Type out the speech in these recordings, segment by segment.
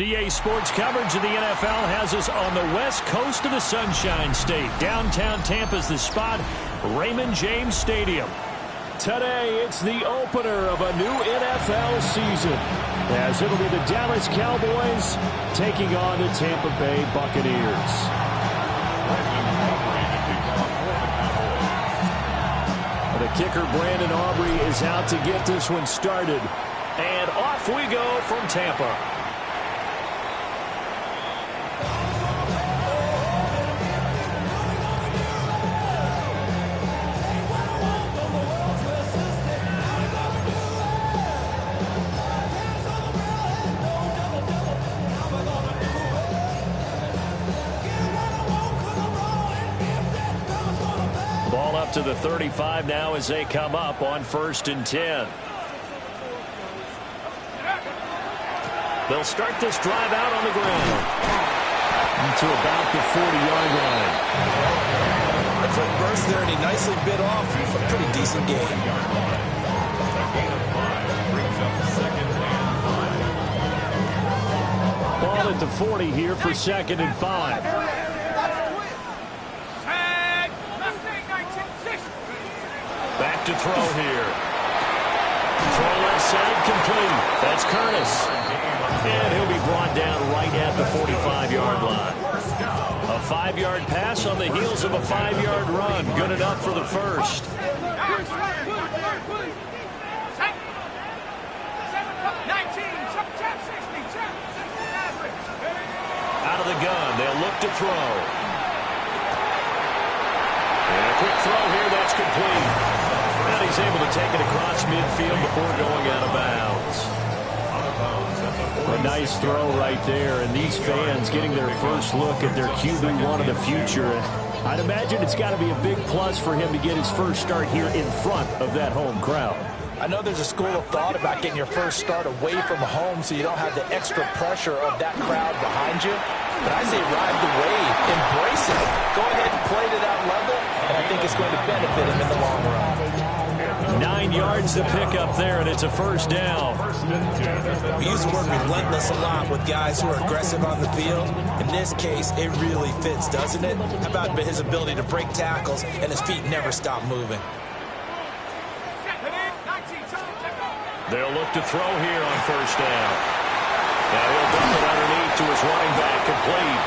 DA Sports coverage of the NFL has us on the west coast of the Sunshine State. Downtown Tampa's the spot, Raymond James Stadium. Today, it's the opener of a new NFL season, as it'll be the Dallas Cowboys taking on the Tampa Bay Buccaneers. The kicker, Brandon Aubrey, is out to get this one started. And off we go from Tampa. Ball up to the 35 now as they come up on 1st and 10. They'll start this drive out on the ground to about the 40-yard line. A quick burst there, and he nicely bit off a pretty decent game. Ball at the 40 here for 2nd and 5. Back to throw here. Throw left side complete. That's Curtis. And he'll be brought down right at the 45-yard line. A 5-yard pass on the heels of a 5-yard run. Good enough for the first. Out of the gun. They'll look to throw. And a quick throw here. That's complete. And he's able to take it across midfield before going out of bounds. A nice throw right there, and these fans getting their first look at their QB1 of the future. I'd imagine it's got to be a big plus for him to get his first start here in front of that home crowd. I know there's a school of thought about getting your first start away from home so you don't have the extra pressure of that crowd behind you. But I say ride the wave, embrace it. Go ahead and play to that level, and I think it's going to benefit him in the long run. 9 yards to pick up there, and it's a first down. We use the word relentless a lot with guys who are aggressive on the field. In this case, it really fits, doesn't it? How about his ability to break tackles and his feet never stop moving? They'll look to throw here on first down. Now he'll dump it underneath to his running back, complete.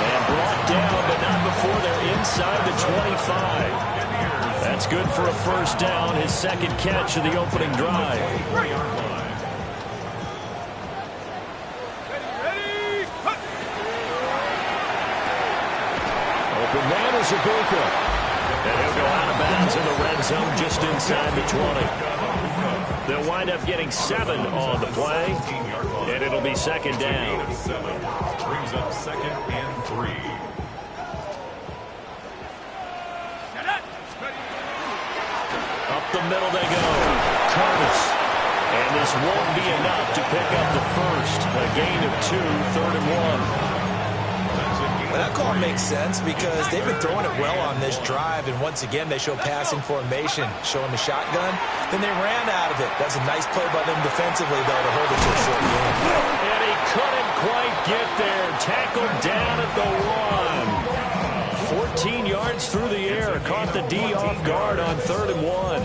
And brought down, but not before they're inside the 25. That's good for a first down, his second catch of the opening drive. Open man is Ibuka. And he'll go out of bounds in the red zone just inside the 20. They'll wind up getting 7 on the play, and it'll be second down. Brings up 2nd and 3. Up the middle they go. Curtis. And this won't be enough to pick up the first. A gain of 2, 3rd and 1. Well, that call makes sense because they've been throwing it well on this drive, and once again they show passing formation, showing the shotgun. Then they ran out of it. That's a nice play by them defensively, though, to hold it to a short game. And he couldn't quite get there. Tackled down at the 1. 14 yards through the air. Caught the D off guard on 3rd and 1.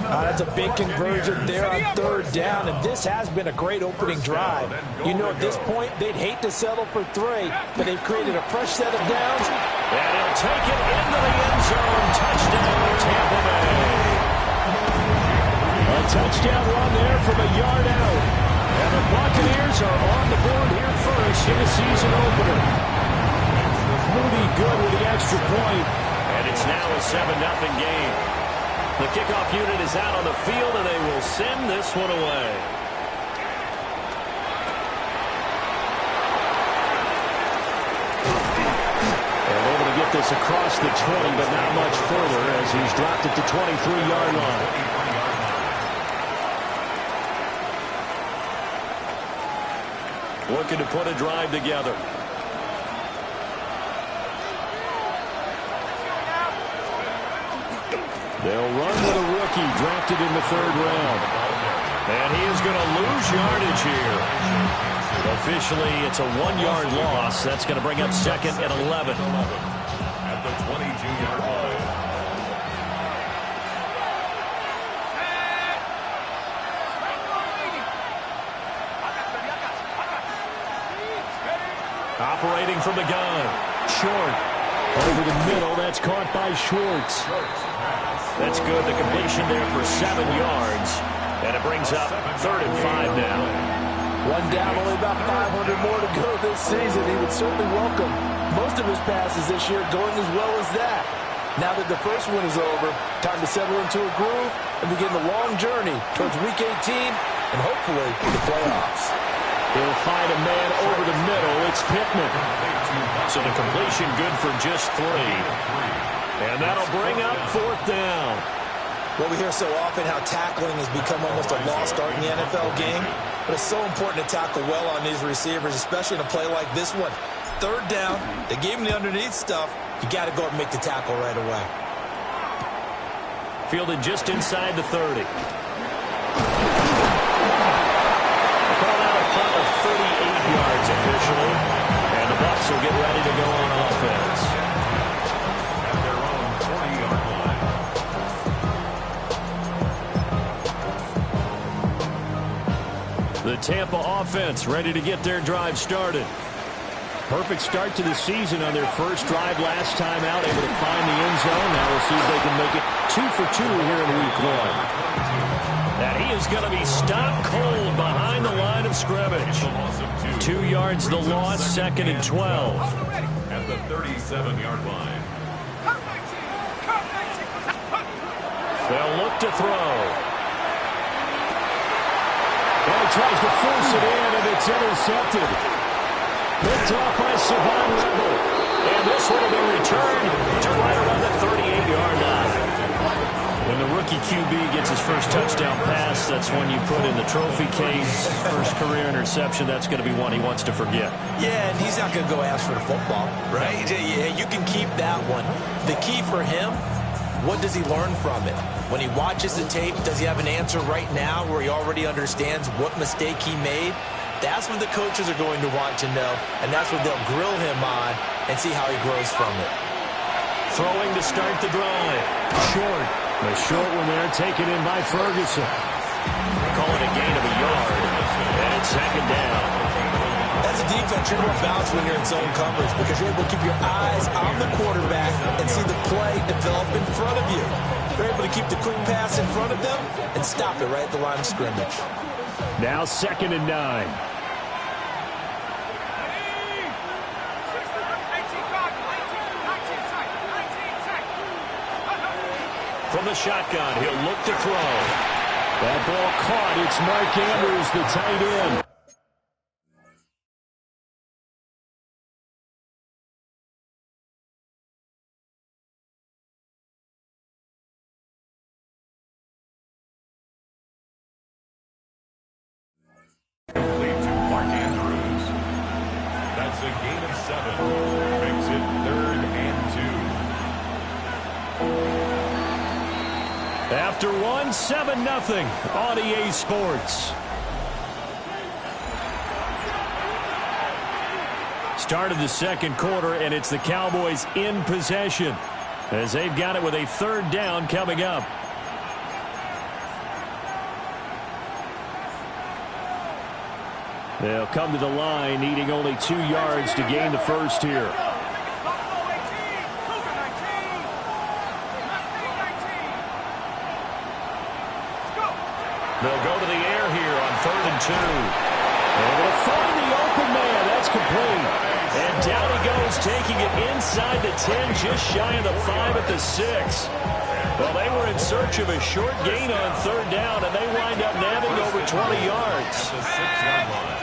That's a big conversion there on 3rd down, and this has been a great opening drive. You know, at this point, they'd hate to settle for 3, but they've created a fresh set of downs. And he'll take it into the end zone. Touchdown, Tampa Bay. A touchdown run there from a yard out. And the Buccaneers are on the board here first in the season opener. Moody good with the extra point. And it's now a 7-0 game. The kickoff unit is out on the field, and they will send this one away. And able to get this across the 20, but not much further as he's dropped at the 23-yard line. Looking to put a drive together. They'll run with a rookie drafted in the 3rd round. And he is going to lose yardage here. Officially, it's a 1-yard loss. That's going to bring up 2nd and 11. At the 22-yard line. Operating from the gun. Short. Over the middle. That's caught by Schwartz. That's good. The completion there for 7 yards. And it brings up 3rd and 5 now. One down, only about 500 more to go this season. He would certainly welcome most of his passes this year going as well as that. Now that the first one is over, time to settle into a groove and begin the long journey towards Week 18 and hopefully the playoffs. He'll find a man over the middle. It's Pittman. So the completion good for just 3. And that'll bring up 4th down. Well, we hear so often how tackling has become almost a lost art in the NFL game. But it's so important to tackle well on these receivers, especially in a play like this one. 3rd down, they gave him the underneath stuff. You got to go and make the tackle right away. Fielded just inside the 30. Called out a punt of 38 yards officially. And the Bucks will get ready to go on offense. At their own 20-yard line. The Tampa offense ready to get their drive started. Perfect start to the season on their first drive last time out, able to find the end zone. Now we'll see if they can make it 2 for 2 here in Week 1. And he is going to be stopped cold behind the line of scrimmage. 2 yards the loss, 2nd and 12. At the 37-yard line. They'll look to throw. Well, he tries to force it in, and it's intercepted. Picked off by Savon Rebel. And this one will be returned to right around the 38-yard line. When the rookie QB gets his first touchdown pass, that's when you put in the trophy case. First career interception, that's going to be one he wants to forget. Yeah, and he's not going to go ask for the football, right? Yeah, you can keep that one. The key for him, what does he learn from it? When he watches the tape, does he have an answer right now where he already understands what mistake he made? That's what the coaches are going to want to know, and that's what they'll grill him on and see how he grows from it. Throwing to start the drive. Short. The short one there taken in by Ferguson. Call it a gain of a yard, and it's 2nd down. As a defense, you're going to bounce when you're in zone coverage because you're able to keep your eyes on the quarterback and see the play develop in front of you. You're able to keep the quick pass in front of them and stop it right at the line of scrimmage. Now 2nd and 9. From the shotgun, he'll look to throw. That ball caught. It's Mark Andrews, the tight end. Complete to Mark Andrews. That's a gain of 7. Makes it 3rd and 2. After 1, 7-0 on EA Sports. Start of the 2nd quarter, and it's the Cowboys in possession as they've got it with a 3rd down coming up. They'll come to the line, needing only 2 yards to gain the first here. They'll go to the air here on 3rd and 2. And they'll find the open man. That's complete. And down he goes, taking it inside the 10, just shy of the 5 at the 6. Well, they were in search of a short gain on 3rd down, and they wind up nabbing over 20 yards. At the 6-yard line.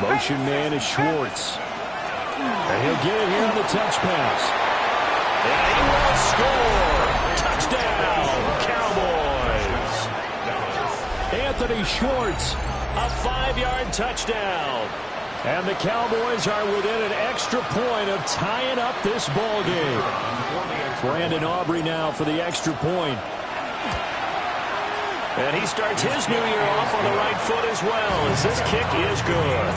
Motion man is Schwartz. And he'll get it here on the touch pass. And he will score. Touchdown, Cowboys. Anthony Schwartz, a 5-yard touchdown. And the Cowboys are within an extra point of tying up this ball game. Brandon Aubrey now for the extra point. And he starts his new year off on the right foot as well, as this kick is good.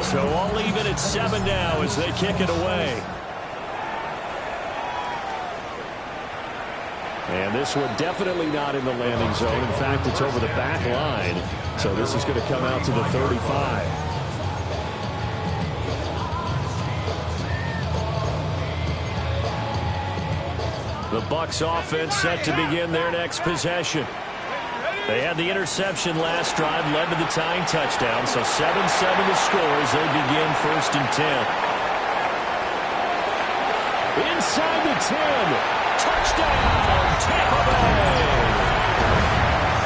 So all even at 7 now as they kick it away. And this one definitely not in the landing zone. In fact, it's over the back line. So this is going to come out to the 35. The Bucks offense set to begin their next possession. They had the interception last drive, led to the tying touchdown. So 7-7 the score as they begin 1st and 10. Inside the 10. Touchdown, Tampa Bay.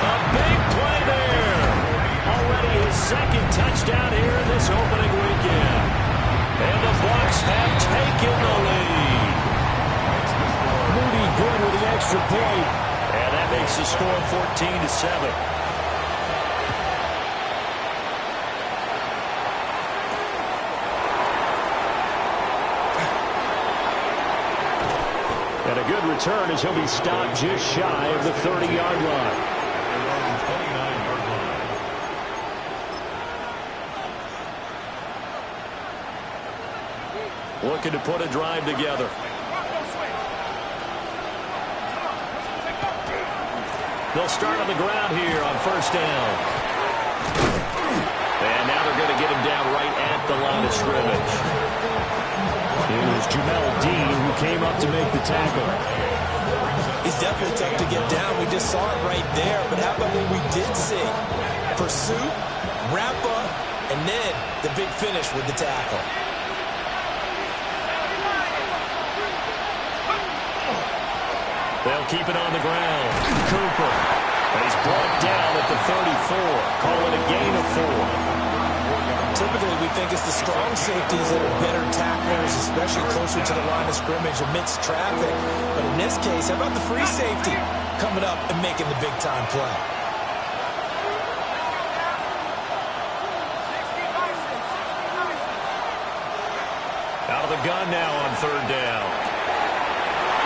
A big play there. Already his 2nd touchdown here in this opening weekend. And the Bucks have taken the lead. Moody good with the extra point. And that makes the score 14-7. And a good return as he'll be stopped just shy of the 30-yard line. Looking to put a drive together. They'll start on the ground here on 1st down. And now they're going to get him down right at the line of scrimmage. It was Jamel Dean who came up to make the tackle. He's definitely tough to get down. We just saw it right there. But how about what we did see? Pursuit, wrap up, and then the big finish with the tackle. They'll keep it on the ground. Cooper. He's brought down at the 34. Call it a gain of 4. Typically, we think it's the strong safeties that are better tacklers, especially closer to the line of scrimmage amidst traffic. But in this case, how about the free safety coming up and making the big-time play? Out of the gun now on 3rd down.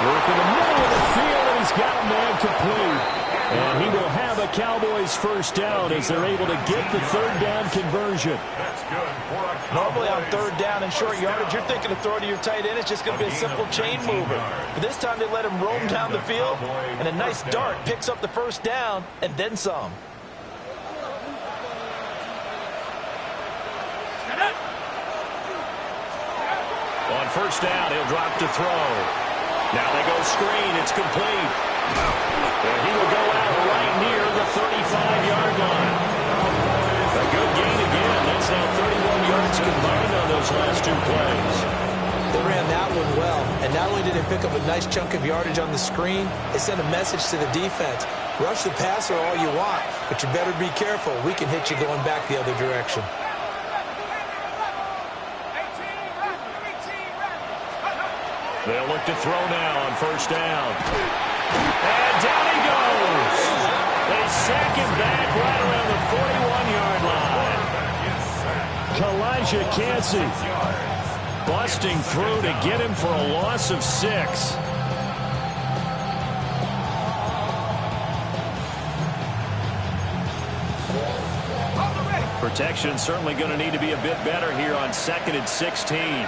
Work in the middle of the field, and he's got a man complete. And he will have a Cowboys 1st down as they're able to get the 3rd down conversion. Normally on 3rd down and short yardage, you're thinking of throwing to your tight end. It's just going to be a simple chain mover. But this time they let him roam down the field, and a nice dart picks up the 1st down and then some. On 1st down, he'll drop to throw. Now they go screen. It's complete. And he will go out right near the 35-yard line. A good gain again. That's now 31 yards combined on those last 2 plays. They ran that one well. And not only did they pick up a nice chunk of yardage on the screen, they sent a message to the defense. Rush the passer all you want, but you better be careful. We can hit you going back the other direction. They'll look to throw now on 1st down. And down he goes. They sack him back right around the 41-yard line. Kalijah Kancey busting through to get him for a loss of 6. Protection certainly going to need to be a bit better here on 2nd and 16.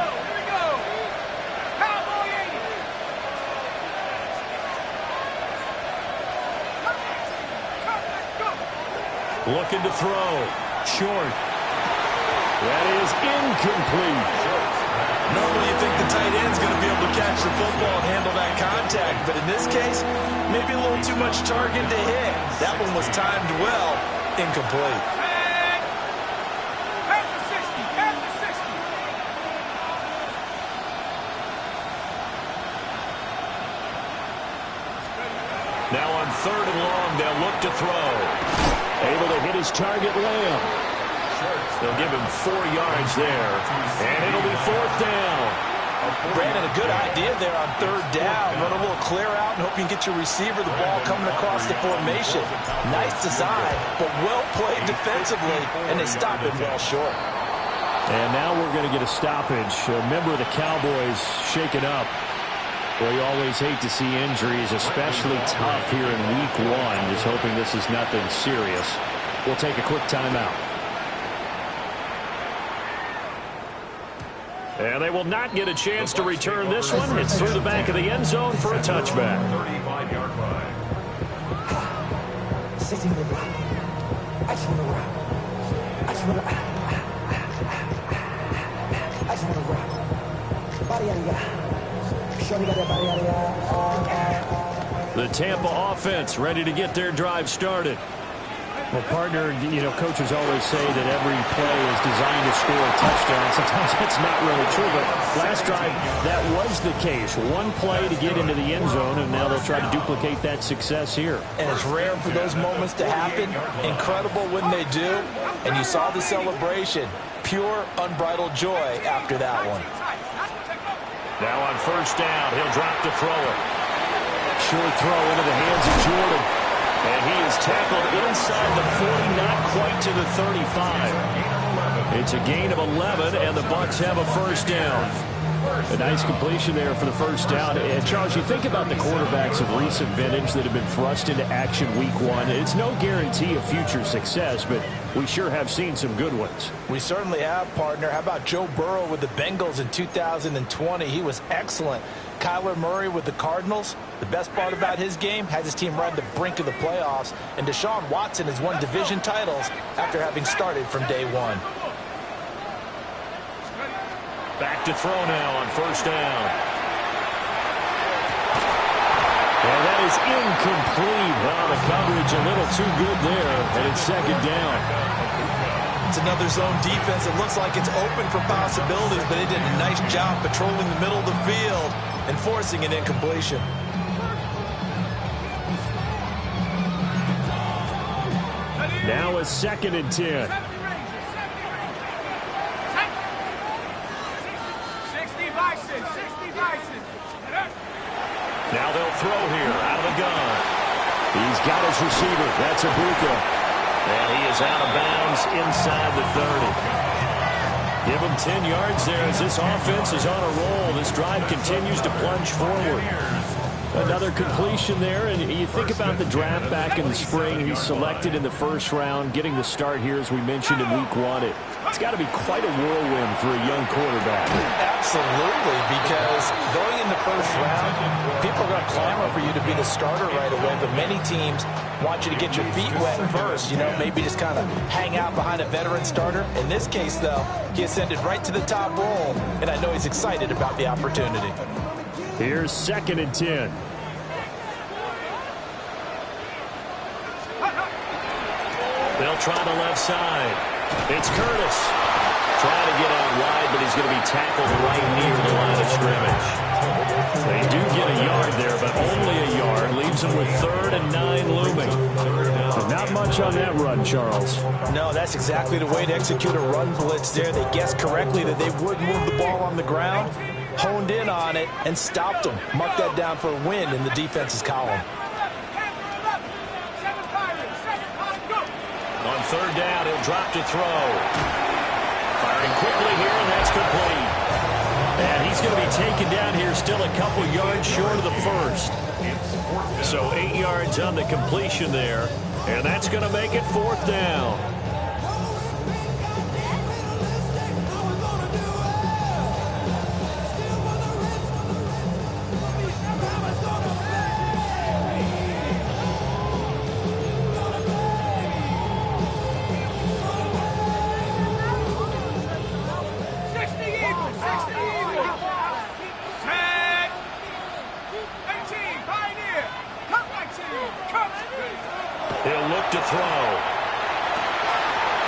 Looking to throw. Short. That is incomplete. Normally you think the tight end's going to be able to catch the football and handle that contact. But in this case, maybe a little too much target to hit. That one was timed well. Incomplete. Now on 3rd and long, they'll look to throw. Able to hit his target, Lamb. They'll give him 4 yards there. And it'll be 4th down. Brandon, a good idea there on 3rd down. Run a little clear out and hope you can get your receiver the ball coming across the formation. Nice design, but well played defensively, and they stop it well short. And now we're going to get a stoppage. A member of the Cowboys shaken up. Well, you always hate to see injuries, especially tough here in week 1. Just hoping this is nothing serious. We'll take a quick timeout. And they will not get a chance to return this one. It's through the back of the end zone for a touchback. 35-yard line. I just want to rock. I just want to rock. I just want to rock. Body out of ya. Shorty got that body out of ya. The Tampa offense ready to get their drive started. Well, partner, you know, coaches always say that every play is designed to score a touchdown. Sometimes that's not really true, but last drive, that was the case. One play to get into the end zone, and now they'll try to duplicate that success here. And it's rare for those moments to happen. Incredible when they do. And you saw the celebration. Pure, unbridled joy after that one. Now on first down, he'll drop to throw it. Short throw into the hands of Jordan. And he is tackled inside the 40, not quite to the 35. It's a gain of 11, and the Bucks have a first down. A nice completion there for the first down. And Charles, you think about the quarterbacks of recent vintage that have been thrust into action week 1. It's no guarantee of future success, but we sure have seen some good ones. We certainly have, partner. How about Joe Burrow with the Bengals in 2020? He was excellent. Kyler Murray with the Cardinals. The best part about his game, has his team right on the brink of the playoffs. And Deshaun Watson has won division titles after having started from day 1. Back to throw now on first down. And that is incomplete. Well, the coverage a little too good there, and it's second down. It's another zone defense. It looks like it's open for possibilities, but they did a nice job patrolling the middle of the field and forcing an incompletion. Now a 2nd and 10. Now they'll throw here out of the gun. He's got his receiver. That's Ibuka. And he is out of bounds inside the 30. Give him 10 yards there as this offense is on a roll. This drive continues to plunge forward. Another completion there, and you think about the draft back in the spring. He's selected in the first round, getting the start here, as we mentioned, in week 1. It's got to be quite a whirlwind for a young quarterback. Absolutely, because going in the first round, people are going to clamor for you to be the starter right away, but many teams want you to get your feet wet first, you know, maybe just kind of hang out behind a veteran starter. In this case, though, he ascended right to the top role, and I know he's excited about the opportunity. Here's 2nd and 10. They'll try the left side. It's Curtis. Trying to get out wide, but he's going to be tackled right near the line of scrimmage. They do get a yard there, but only a yard. Leaves them with 3rd and 9 looming. But not much on that run, Charles. No, that's exactly the way to execute a run blitz there. They guessed correctly that they would move the ball on the ground, honed in on it, and stopped them. Mark that down for a win in the defense's column. On 3rd down, he'll drop to throw. Firing quickly here, and that's complete. And he's going to be taken down here, still a couple yards short of the first. So 8 yards on the completion there, and that's going to make it 4th down. He'll look to throw.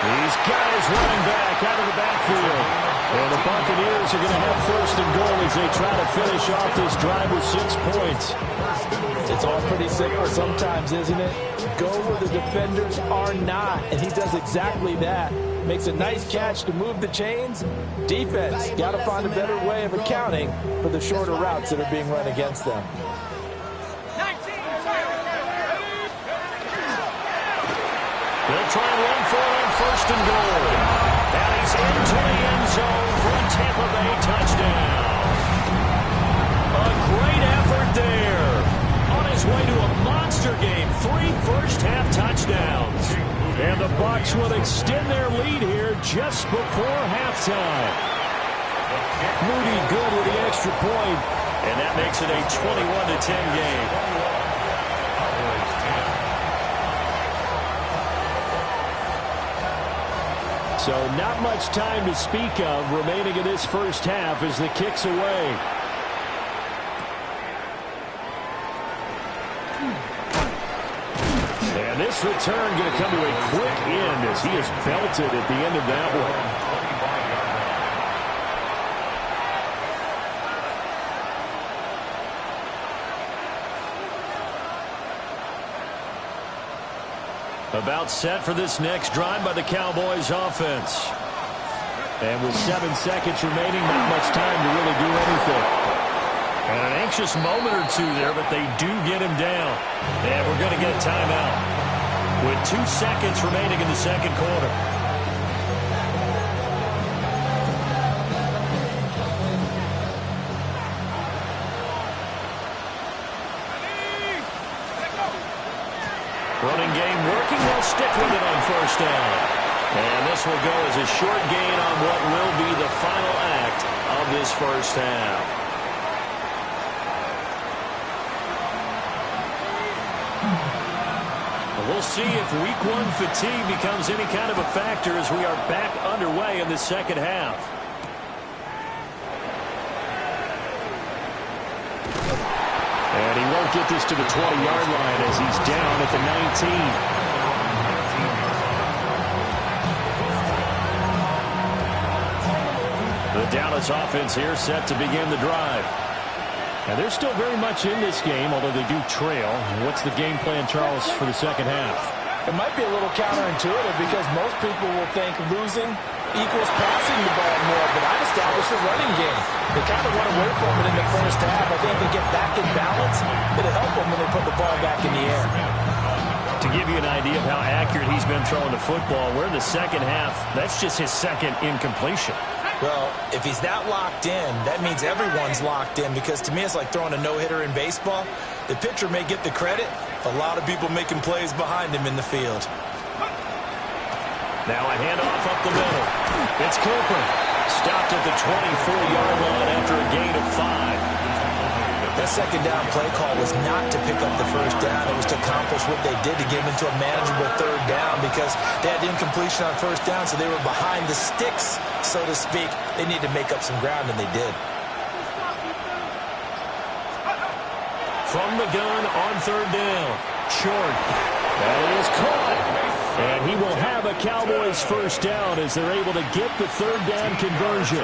He's got his running back out of the backfield. And the Buccaneers are going to have 1st and goal as they try to finish off this drive with 6 points. It's all pretty simple sometimes, isn't it? Go where the defenders are not, and he does exactly that. Makes a nice catch to move the chains. Defense, got to find a better way of accounting for the shorter routes that are being run against them. They'll try and run for it on 1st and goal. And he's into the end zone for a Tampa Bay touchdown. A great effort Bucks will extend their lead here just before halftime. Moody good with the extra point, and that makes it a 21-10 game. So not much time to speak of remaining in this first half as the kick's away. And this return going to come to a quick end as he is belted at the end of that one. About set for this next drive by the Cowboys offense. And with 7 seconds remaining, not much time to really do anything. And an anxious moment or two there, but they do get him down. And we're going to get a timeout with 2 seconds remaining in the second quarter. Running game working. They'll stick with it on first down. And this will go as a short gain on what will be the final act of this first half. We'll see if week 1 fatigue becomes any kind of a factor as we are back underway in the second half. And he won't get this to the 20-yard line as he's down at the 19. The Dallas offense here set to begin the drive. And they're still very much in this game, although they do trail. What's the game plan, Charles, for the second half? It might be a little counterintuitive because most people will think losing equals passing the ball more, but I'd establish the running game. They kind of went away from it in the first half. I think they get back in balance. It'll help them when they put the ball back in the air. To give you an idea of how accurate he's been throwing the football, we're in the second half. That's just his second incompletion. Well, if he's that locked in, that means everyone's locked in, because to me it's like throwing a no-hitter in baseball. The pitcher may get the credit. A lot of people making plays behind him in the field. Now a handoff up the middle. It's Cooper. Stopped at the 24-yard line after a gain of 5. That second down play call was not to pick up the first down. It was to accomplish what they did to get them into a manageable third down, because they had incompletion on first down, so they were behind the sticks, so to speak. They needed to make up some ground, and they did. From the gun on third down. Short. That is caught. And he will have a Cowboys first down as they're able to get the third down conversion.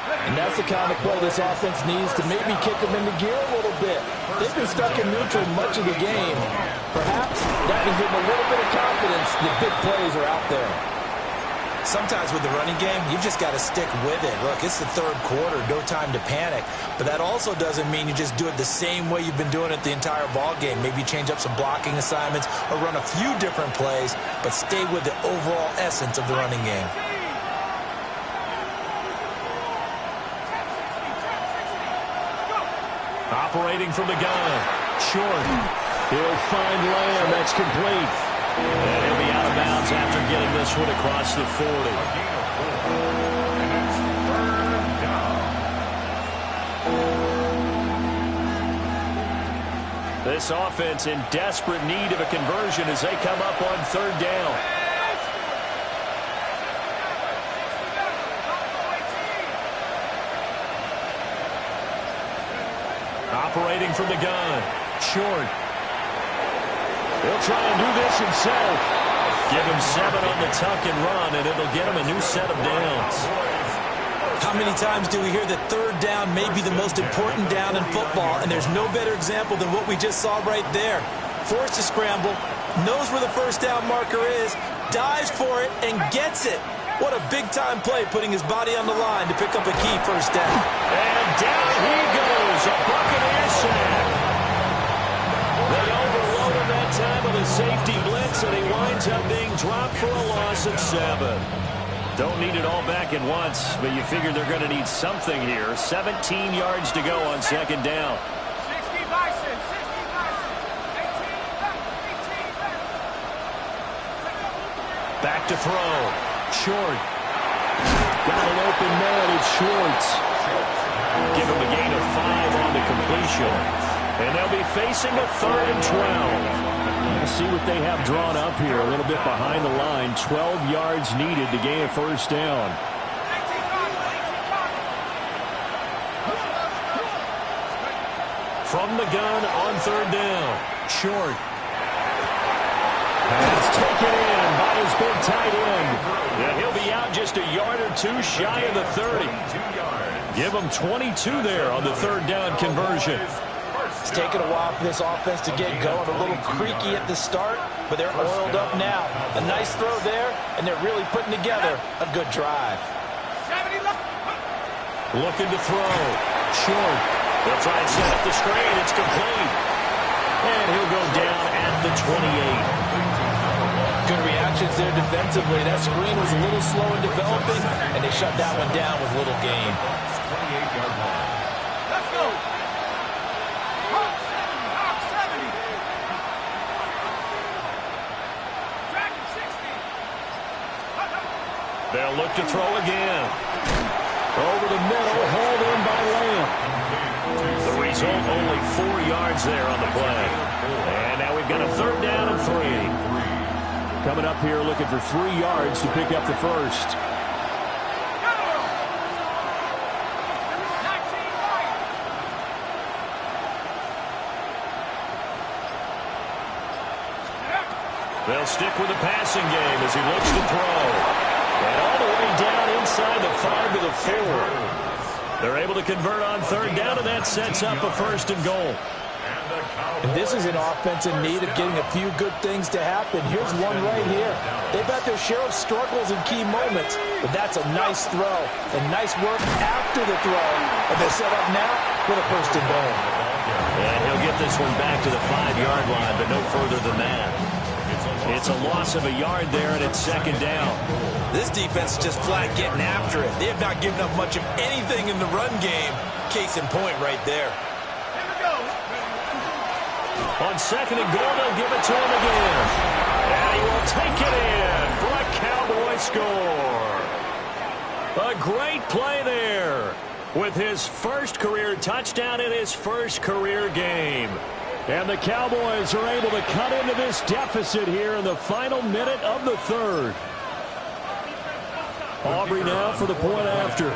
And that's the kind of play this offense needs to maybe kick them into gear a little bit. They've been stuck in neutral much of the game. Perhaps that can give them a little bit of confidence that big plays are out there. Sometimes with the running game, you've just got to stick with it. Look, it's the third quarter, no time to panic. But that also doesn't mean you just do it the same way you've been doing it the entire ball game. Maybe change up some blocking assignments or run a few different plays, but stay with the overall essence of the running game. Operating from the gun. Short. He'll find Lamb. That's complete. And he'll be out of bounds after getting this one across the 40. This offense in desperate need of a conversion as they come up on third down. Operating from the gun. Short. He'll try and do this himself. Give him 7 on the tuck and run, and it'll get him a new set of downs. How many times do we hear that third down may be the most important down in football, and there's no better example than what we just saw right there. Forced to scramble, knows where the first down marker is, dives for it, and gets it. What a big-time play, putting his body on the line to pick up a key first down. And down he goes, a Buccaneer sack. They overloaded that time with a safety blitz, and he winds up being dropped for a loss of 7. Don't need it all back at once, but you figure they're going to need something here. 17 yards to go on second down. Back to throw. Short. Got an open man. It's Schwartz. Give him a gain of 5 on the completion. And they'll be facing a 3rd and 12. Let's see what they have drawn up here. A little bit behind the line. 12 yards needed to gain a first down. From the gun on 3rd down. Short. That's taken in by his big tight end. Yeah, he'll be out just a yard or 2 shy of the 30. Give him 22 there on the 3rd down conversion. It's taken a while for this offense to get going. A little creaky at the start, but they're oiled up now. A nice throw there, and they're really putting together a good drive. Looking to throw. Short. They'll try and set up the screen. It's complete. And he'll go down at the 28. Good reactions there defensively. That screen was a little slow in developing, and they shut that one down with little gain. 28-yard line. Let's go. Hawk 70. Dragon 60. They'll look to throw again. Over the middle, hauled in by Lamb. The result, only 4 yards there on the play. And now we've got a 3rd down and 3. Coming up here looking for 3 yards to pick up the first. They'll stick with the passing game as he looks to throw. And all the way down inside the 5 to the 4. They're able to convert on 3rd down, and that sets up a 1st and goal. And this is an offense in need of getting a few good things to happen. Here's one right here. They've had their share of struggles in key moments, but that's a nice throw and nice work after the throw. And they're set up now with a 1st and goal. And he'll get this one back to the 5-yard line, but no further than that. It's a loss of a yard there, and it's 2nd down. This defense is just flat getting after it. They have not given up much of anything in the run game. Case in point right there. On 2nd and goal, they'll give it to him again. And he will take it in for a Cowboy score. A great play there with his first career touchdown in his first career game. And the Cowboys are able to cut into this deficit here in the final minute of the 3rd. Aubrey now for the point after.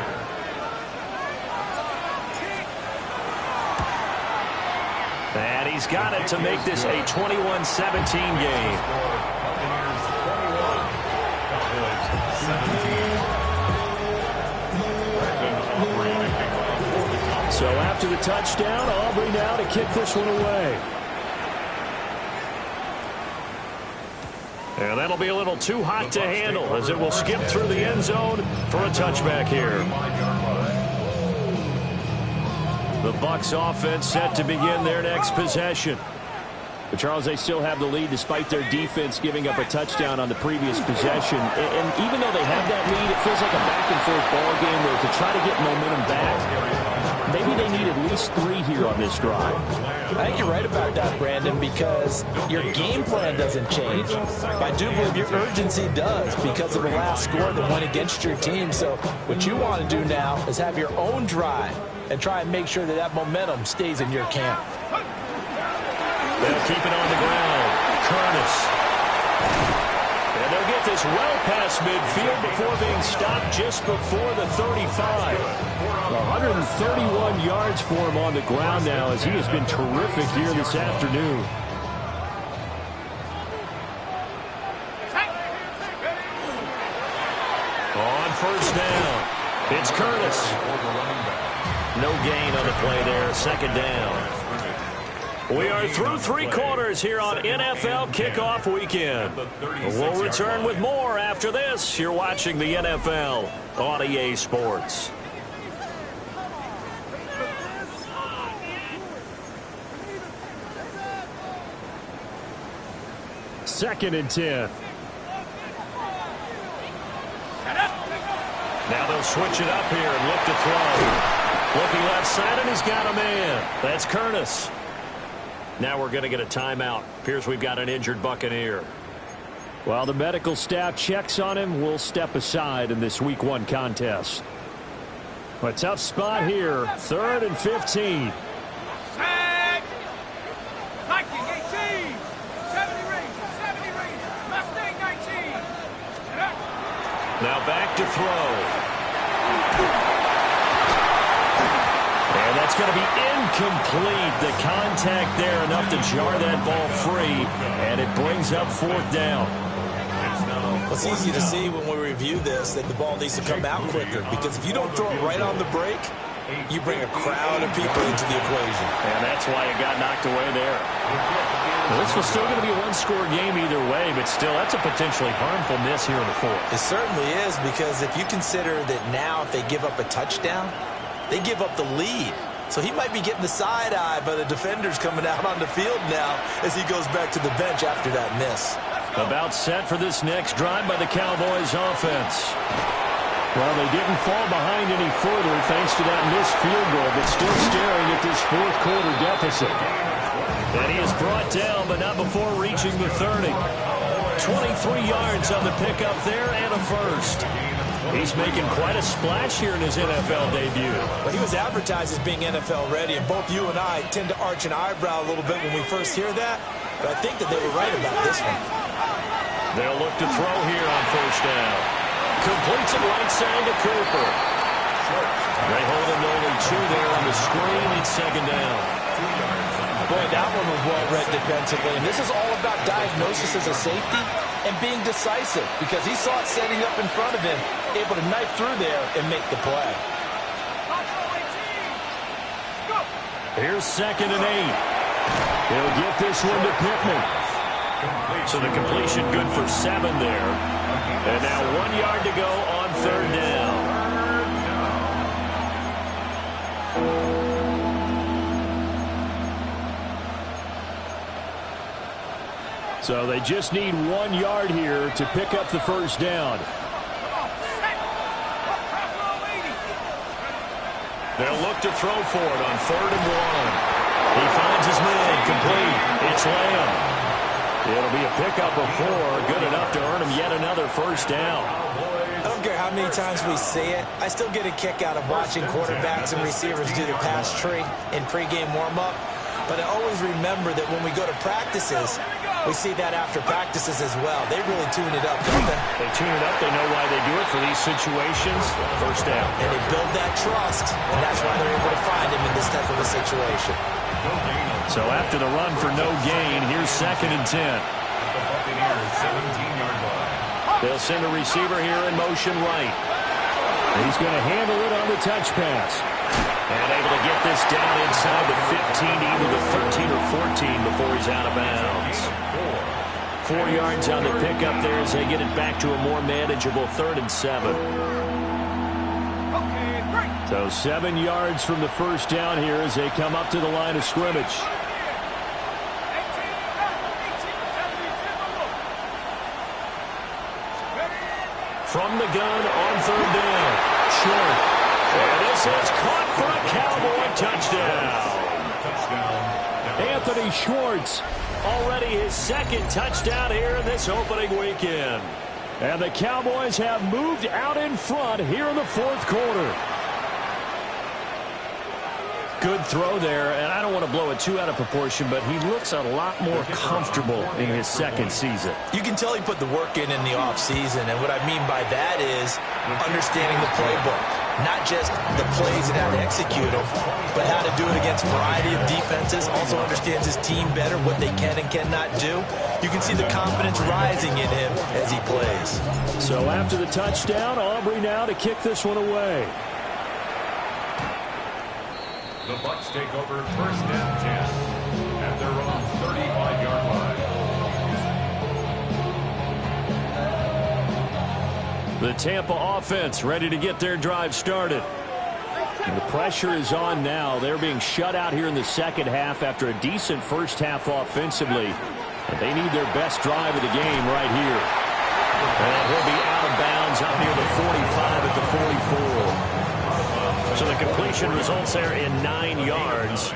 And he's got it to make this a 21-17 game. So after the touchdown, Aubrey now to kick this one away. And that'll be a little too hot to handle as it will skip through the end zone for a touchback here. The Bucks offense set to begin their next possession. But Charles, they still have the lead despite their defense giving up a touchdown on the previous possession. And even though they have that lead, it feels like a back-and-forth ball game where to try to get momentum back, maybe they need at least 3 here on this drive. I think you're right about that, Brandon, because your game plan doesn't change. But I do believe your urgency does because of the last score that went against your team. So what you want to do now is have your own drive and try and make sure that that momentum stays in your camp. They'll keep it on the ground. Curtis. And they'll get this well past midfield before being stopped just before the 35. 131 yards for him on the ground now as he has been terrific here this afternoon. On 1st down, it's Curtis. No gain on the play there, 2nd down. We are through 3 quarters here on NFL Kickoff Weekend. We'll return with more after this. You're watching the NFL on EA Sports. Second and 10. Now they'll switch it up here and look to throw. Looking left side, and he's got a man. That's Curtis. Now we're going to get a timeout. Appears we've got an injured Buccaneer. While the medical staff checks on him, we'll step aside in this Week 1 contest. A tough spot here, 3rd and 15. Sack. Viking 18. 70 Rangers. 70 Rangers. Mustang 19. Now back to throw. And that's going to be incomplete. The contact there enough to jar that ball free, and it brings up 4th down. It's easy to see when we review this that the ball needs to come out quicker, because if you don't throw it right on the break, you bring a crowd of people into the equation. And that's why it got knocked away there. Well, this was still going to be a one-score game either way, but still, that's a potentially harmful miss here in the 4th. It certainly is, because if you consider that now if they give up a touchdown, they give up the lead. So he might be getting the side eye by the defenders coming out on the field now as he goes back to the bench after that miss. About set for this next drive by the Cowboys offense. Well, they didn't fall behind any further thanks to that missed field goal, but still staring at this 4th quarter deficit. And he is brought down, but not before reaching the 30. 23 yards on the pickup there and a first. He's making quite a splash here in his NFL debut. Well, he was advertised as being NFL ready, and both you and I tend to arch an eyebrow a little bit when we first hear that, but I think that they were right about this one. They'll look to throw here on 1st down. Completes it right side to Cooper. They hold him to only 2 there on the screen. It's 2nd down. Boy, that one was well read defensively, and this is all about diagnosis as a safety and being decisive, because he saw it setting up in front of him, able to knife through there and make the play. Here's 2nd and 8. He'll get this one to Pittman. So the completion good for 7 there. And now 1 yard to go on 3rd down. So they just need 1 yard here to pick up the 1st down. They'll look to throw for it on 3rd and 1. He finds his man complete. It's Lamb. It'll be a pickup of 4, good enough to earn him yet another 1st down. I don't care how many times we see it. I still get a kick out of watching quarterbacks and receivers do the pass tree in pregame warm-up. But I always remember that when we go to practices, we see that after practices as well. They really tune it up, don't they? They tune it up. They know why they do it for these situations. 1st down. And they build that trust, and that's why they're able to find him in this type of a situation. So after the run for no gain, here's 2nd and 10. They'll send a receiver here in motion right. He's going to handle it on the touch pass. And able to get this down inside the 15, either the 13 or 14 before he's out of bounds. 4 yards on the pickup there as they get it back to a more manageable 3rd and 7. So 7 yards from the 1st down here as they come up to the line of scrimmage. From the gun on 3rd down. Short. And this is caught for a Cowboy touchdown. Anthony Schwartz, already his 2nd touchdown here in this opening weekend. And the Cowboys have moved out in front here in the 4th quarter. Good throw there, and I don't want to blow it too out of proportion, but he looks a lot more comfortable in his 2nd season. You can tell he put the work in the offseason, and what I mean by that is understanding the playbook. Not just the plays and how to execute them, but how to do it against a variety of defenses. Also understands his team better, what they can and cannot do. You can see the confidence rising in him as he plays. So after the touchdown, Aubrey now to kick this one away. The Bucks take over 1st and 10 at their own 35-yard line. The Tampa offense ready to get their drive started. And the pressure is on now. They're being shut out here in the 2nd half after a decent 1st half offensively. And they need their best drive of the game right here. And he'll be out of bounds out near the 45 at the 44. So the completion results there in 9 yards.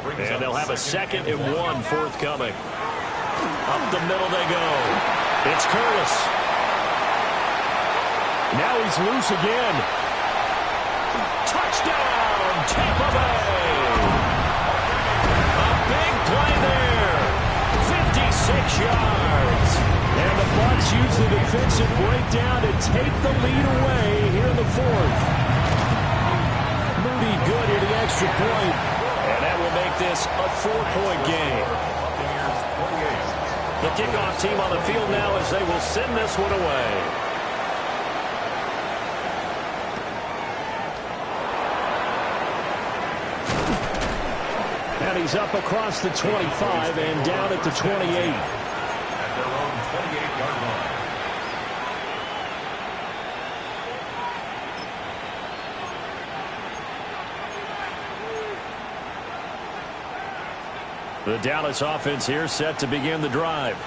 And they'll have a 2nd and 1 forthcoming. Up the middle they go. It's Curtis. Now he's loose again. Touchdown, Tampa Bay. A big play there. 56 yards. And the Bucks use the defensive breakdown to take the lead away here in the fourth. Moody good here, the extra point. And that will make this a 4-point game. The kickoff team on the field now as they will send this one away. And he's up across the 25 and down at the 28. At their own 28-yard line. The Dallas offense here set to begin the drive.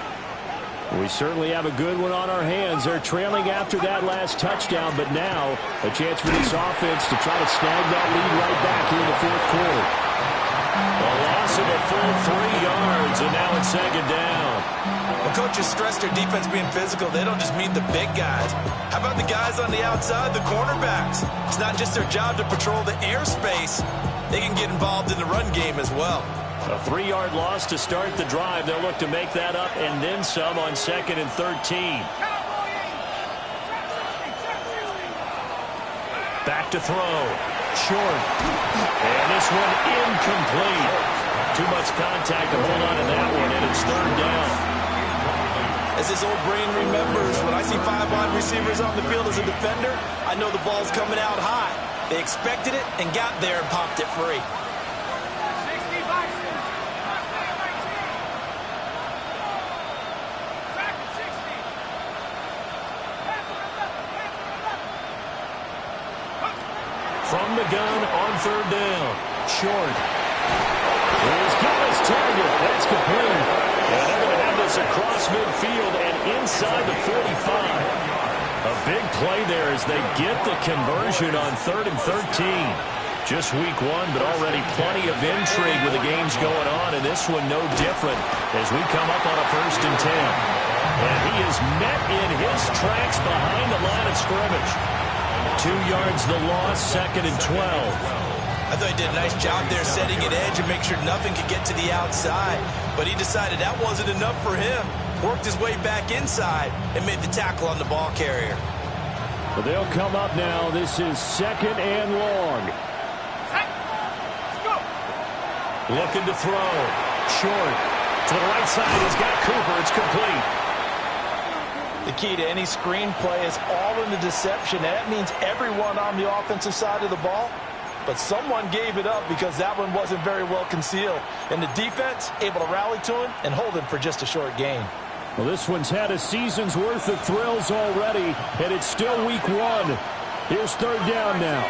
We certainly have a good one on our hands. They're trailing after that last touchdown, but now a chance for this offense to try to snag that lead right back here in the fourth quarter. A loss of a full 3 yards, and now it's second down. When coaches stress their defense being physical, they don't just mean the big guys. How about the guys on the outside, the cornerbacks? It's not just their job to patrol the airspace. They can get involved in the run game as well. A 3-yard loss to start the drive. They'll look to make that up and then some on 2nd and 13. Back to throw. Short. And this one incomplete. Too much contact to hold on to that one, and it's 3rd down. As his old brain remembers, when I see 5 wide receivers on the field as a defender, I know the ball's coming out high. They expected it and got there and popped it free. From the gun on 3rd down. Short. He's got his target. That's complete. And they're going to have this across midfield and inside the 45. A big play there as they get the conversion on 3rd and 13. Just week 1, but already plenty of intrigue with the games going on, and this one no different as we come up on a 1st and 10. And he is met in his tracks behind the line of scrimmage. 2 yards the loss, 2nd and 12. I thought he did a nice job there setting an edge and make sure nothing could get to the outside. But he decided that wasn't enough for him. Worked his way back inside and made the tackle on the ball carrier. Well, they'll come up now. This is 2nd and long. Looking to throw. Short. To the right side, he's got Cooper. It's complete. The key to any screenplay is all in the deception. And that means everyone on the offensive side of the ball. But someone gave it up because that one wasn't very well concealed. And the defense able to rally to him and hold him for just a short gain. Well, this one's had a season's worth of thrills already, and it's still week 1. Here's 3rd down now.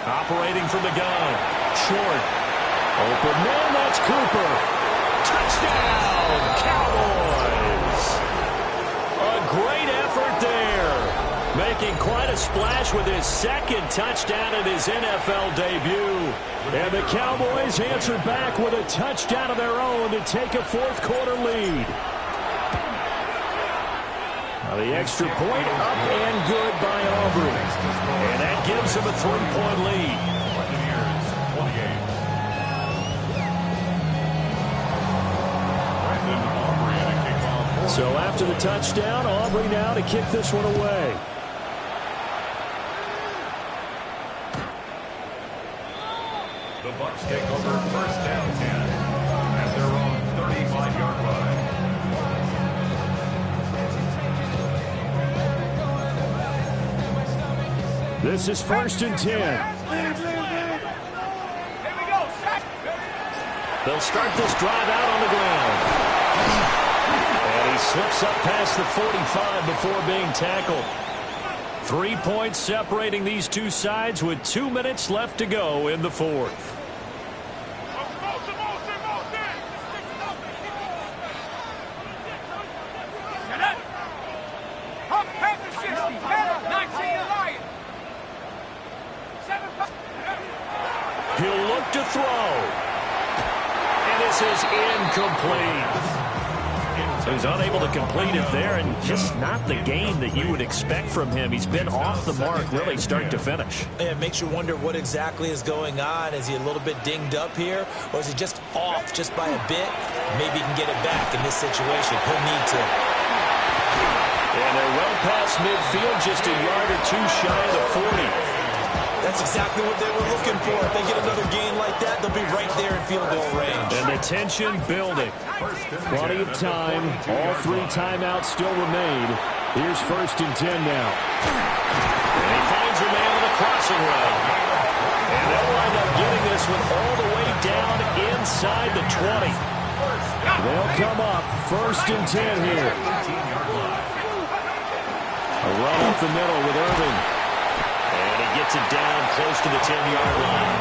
Operating from the gun. Short. Open man, that's Cooper. Touchdown, Cowboys. A great effort there. Making quite a splash with his 2nd touchdown in his NFL debut. And the Cowboys answered back with a touchdown of their own to take a 4th quarter lead. Now the extra point up and good by Aubrey. And that gives them a 3-point lead. So after the touchdown, Aubrey now to kick this one away. The Bucks take over 1st and 10 at their own 35-yard line. This is 1st and 10. They'll start this drive out on the ground. And he slips up past the 45 before being tackled. 3 points separating these two sides with 2 minutes left to go in the 4th. He'll look to throw. this is incomplete. So he's unable to complete it there, and just not the game that you would expect from him. He's been off the mark really start to finish. It makes you wonder what exactly is going on. Is he a little bit dinged up here, or is he just off just by a bit? Maybe he can get it back in this situation. He'll need to. And they're well past midfield, just a yard or two shy of the 40. That's exactly what they were looking for. If they get another gain like that, they'll be right there in field goal range. And the tension building. Plenty of time. All three timeouts still remain. Here's 1st and 10 now. And he finds a man with a crossing route. And they'll wind up getting this one all the way down inside the 20. They'll come up 1st and 10 here. A run up the middle with Irving. Gets it down close to the 10-yard line.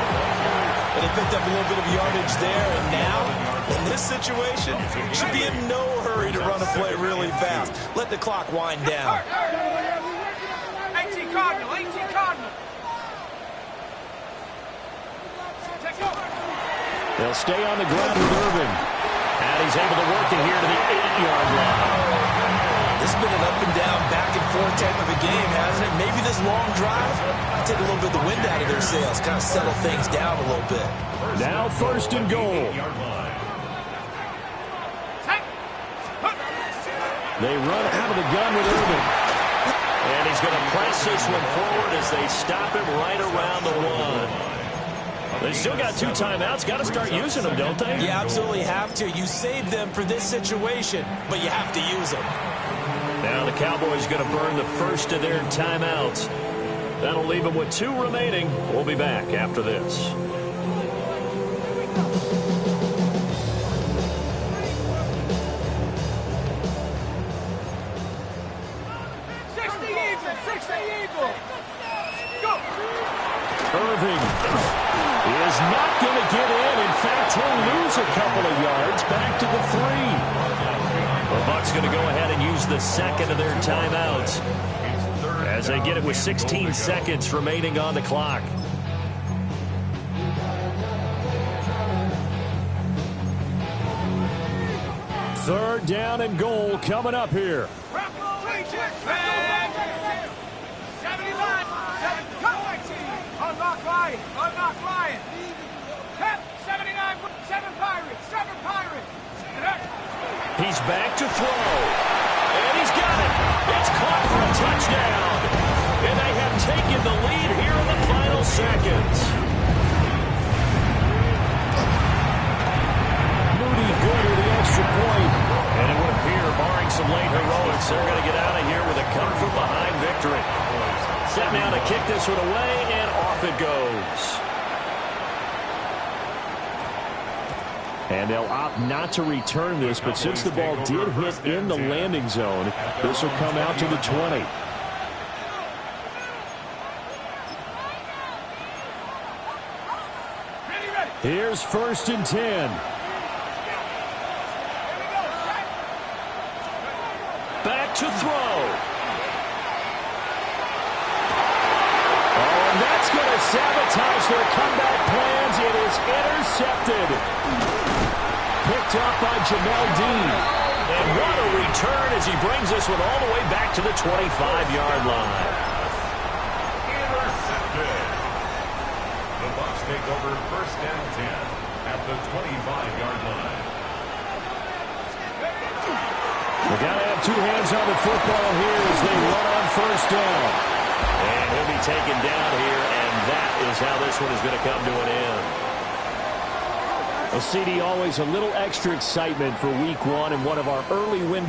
And he picked up a little bit of yardage there, and now, in this situation, should be in no hurry to run a play really fast. Let the clock wind down. 18 Cardinal, 18 Cardinal. They'll stay on the ground with Irving. And he's able to work it here to the 8-yard line. This has been an up-and-down, back-and-forth type of a game, hasn't it? Maybe this long drive take a little bit of the wind out of their sails, kind of settle things down a little bit. Now 1st and goal. They run out of the gun with Irving. And he's going to press this one forward as they stop him right around the 1. They still got 2 timeouts. Got to start using them, don't they? You absolutely have to. You save them for this situation, but you have to use them. Now the Cowboys going to burn the first of their timeouts. That'll leave them with 2 remaining. We'll be back after this. 60 Eagle, 60 Eagle. Go. Irving is not going to get in. In fact, he'll lose a couple of yards back to the 3. The Bucks going to go ahead and use the second of their timeouts as they get it with 16 seconds remaining on the clock. Third down and goal coming up here. 79, unlock Lion, unlock Lion. Pep, 79, 7 Pirates, 7 Pirates. He's back to throw. And he's got it. It's caught for a touchdown. And they have taken the lead here in the final seconds. Moody good with the extra point. And it would appear, barring some late heroics, they're going to get out of here with a come-from-behind victory. Set now to kick this one away, and off it goes. And they'll opt not to return this, but since the ball did hit in the landing zone, this will come out to the 20. Here's 1st and 10. Back to throw. Oh, and that's going to sabotage their comeback plans. It is intercepted. Picked up by Jamel Dean. And what a return as he brings this one all the way back to the 25-yard line. Intercepted. The Bucks take over 1st and 10 at the 25-yard line. They got to have 2 hands on the football here as they run on 1st down. And he'll be taken down here, and that is how this one is going to come to an end. Well, CD, always a little extra excitement for week 1 and one of our early windows.